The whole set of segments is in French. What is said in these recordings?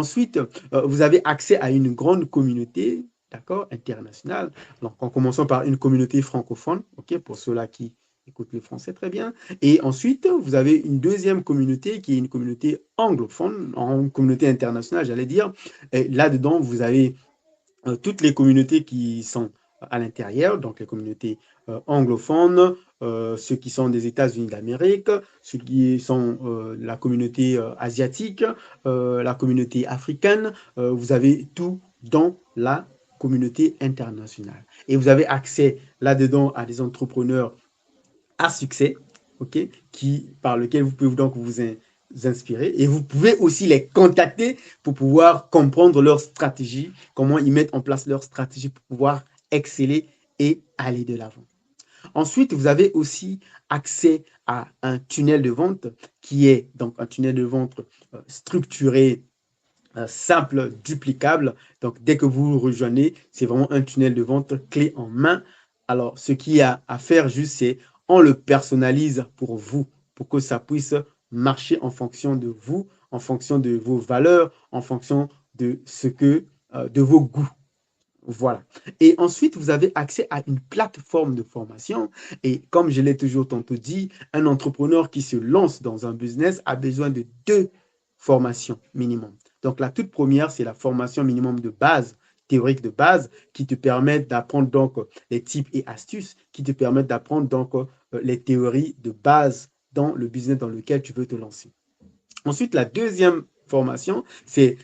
Ensuite, vous avez accès à une grande communauté, d'accord, internationale. Donc, en commençant par une communauté francophone, ok, pour ceux-là qui écoutent le français très bien. Et ensuite, vous avez une deuxième communauté qui est une communauté anglophone, une communauté internationale, j'allais dire. Et là-dedans, vous avez toutes les communautés qui sont à l'intérieur, donc les communautés anglophones, ceux qui sont des États-Unis d'Amérique, ceux qui sont la communauté asiatique, la communauté africaine. Vous avez tout dans la communauté internationale. Et vous avez accès là-dedans à des entrepreneurs à succès, ok, par lequel vous pouvez donc vous inspirer. Et vous pouvez aussi les contacter pour pouvoir comprendre leur stratégie, comment ils mettent en place leur stratégie pour pouvoir exceller et aller de l'avant. Ensuite, vous avez aussi accès à un tunnel de vente qui est donc un tunnel de vente structuré, simple, duplicable. Donc, dès que vous rejoignez, c'est vraiment un tunnel de vente clé en main. Alors, ce qu'il y a à faire juste, c'est on le personnalise pour vous, pour que ça puisse marcher en fonction de vous, en fonction de vos valeurs, en fonction de de vos goûts. Voilà. Et ensuite, vous avez accès à une plateforme de formation. Et comme je l'ai toujours tantôt dit, un entrepreneur qui se lance dans un business a besoin de deux formations minimum. Donc, la toute première, c'est la formation minimum de base, théorique de base, qui te permet d'apprendre donc les types et astuces, qui te permettent d'apprendre donc les théories de base dans le business dans lequel tu veux te lancer. Ensuite, la deuxième formation, c'est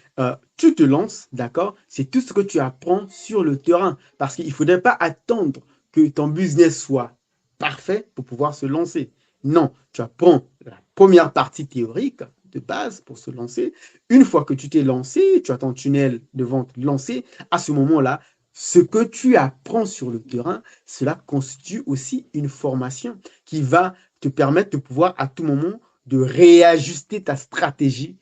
tu te lances, d'accord? C'est tout ce que tu apprends sur le terrain. Parce qu'il ne faudrait pas attendre que ton business soit parfait pour pouvoir se lancer. Non, tu apprends la première partie théorique de base pour se lancer. Une fois que tu t'es lancé, tu as ton tunnel de vente lancé, à ce moment-là, ce que tu apprends sur le terrain, cela constitue aussi une formation qui va te permettre de pouvoir à tout moment de réajuster ta stratégie